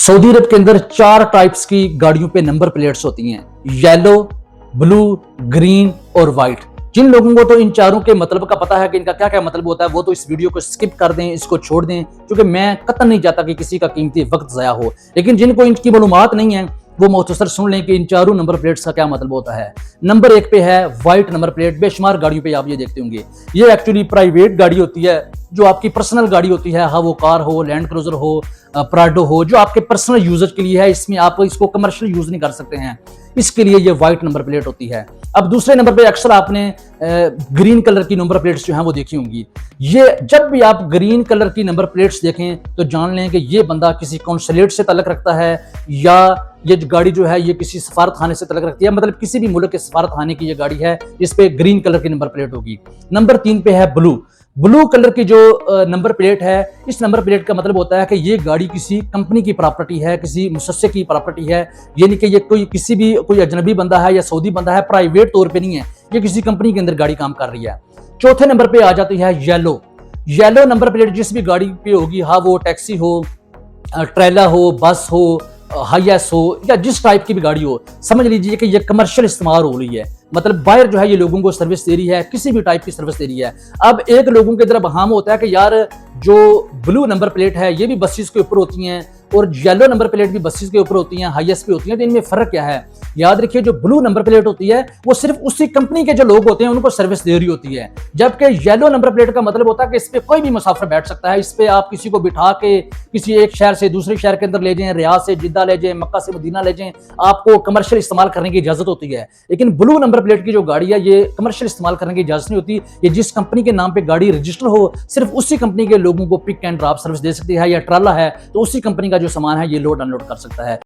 Saudi अरब के अंदर 4 types की गाड़ियों पे नंबर प्लेट्स होती हैं, येलो, ब्लू, ग्रीन और व्हाइट। जिन लोगों को तो इन चारों के मतलब का पता है कि इनका क्या क्या मतलब होता है, वो तो इस वीडियो को स्किप कर दें, इसको छोड़ दें, क्योंकि मैं कतई नहीं चाहता कि किसी का कीमती वक्त ज़ाया हो। लेकिन जिनको इनकी मालूमात नहीं है वो मुख्तसर सुन लें कि इन चारों नंबर प्लेट्स का क्या मतलब होता है। नंबर 1 पे है व्हाइट नंबर प्लेट। बेशुमार गाड़ियों पे आप ये देखते होंगे, ये एक्चुअली प्राइवेट गाड़ी होती है, जो आपकी पर्सनल गाड़ी होती है, हाँ वो कार हो, लैंड क्रूजर हो, प्राडो हो, जो आपके पर्सनल यूजेज के लिए है। इसमें आप इसको कमर्शियल यूज नहीं कर सकते हैं, इसके लिए ये व्हाइट नंबर प्लेट होती है। अब दूसरे नंबर पे अक्सर आपने ग्रीन कलर की नंबर प्लेट्स जो हैं वो देखी होंगी। ये जब भी आप ग्रीन कलर की नंबर प्लेट्स देखें तो जान लें कि ये बंदा किसी कौंसलेट से ताल्लुक रखता है, या ये गाड़ी जो है ये किसी सफारत खाने से ताल्लुक रखती है, मतलब किसी भी मुल्क के सफारत खाने की ये गाड़ी है, इस पे ग्रीन कलर की नंबर प्लेट होगी। नंबर 3 पे है ब्लू। ब्लू कलर की जो नंबर प्लेट है, इस नंबर प्लेट का मतलब होता है कि ये गाड़ी किसी कंपनी की प्रॉपर्टी है, किसी मुसस्से की प्रॉपर्टी है, यानी कि ये कोई अजनबी बंदा है या सऊदी बंदा है, प्राइवेट तौर पे नहीं है, ये किसी कंपनी के अंदर गाड़ी काम कर रही है। चौथे नंबर पे आ जाती है येलो। येलो नंबर प्लेट जिस भी गाड़ी पे होगी, हाँ वो टैक्सी हो, ट्रेला हो, बस हो, हाईएस हो, या जिस टाइप की भी गाड़ी हो, समझ लीजिए कि ये कमर्शियल इस्तेमाल हो रही है, मतलब बाहर जो है ये लोगों को सर्विस दे रही है, किसी भी टाइप की सर्विस दे रही है। अब एक लोगों के तरफ बहाम होता है कि यार जो ब्लू नंबर प्लेट है ये भी बसेस के ऊपर होती हैं और येलो नंबर प्लेट भी बसेस के ऊपर होती हैं, हाईएस पे होती हैं, तो इनमें फर्क क्या है? याद रखिए, जो ब्लू नंबर प्लेट होती है वो सिर्फ उसी कंपनी के जो लोग होते हैं उनको सर्विस दे रही होती है, जबकि येलो नंबर प्लेट का मतलब होता है कि इस पे कोई भी मुसाफिर बैठ सकता है, इस पे आप किसी को बिठा के किसी एक शहर से दूसरे शहर के अंदर ले जाएं, रियाद से जिद्दा ले जाएं, मक्का से मदीना ले जाएं, आपको कमर्शियल इस्तेमाल करने की इजाजत होती है। लेकिन ब्लू नंबर प्लेट की जो गाड़ी है ये कमर्शियल इस्तेमाल करने की इजाजत नहीं होती। ये जिस कंपनी के नाम पे गाड़ी रजिस्टर हो, सिर्फ उसी कंपनी के लोगों को पिक एंड ड्रॉप सर्विस दे सकती है, या ट्राला है तो उसी कंपनी का जो सामान है ये लोड अनलोड कर सकता है।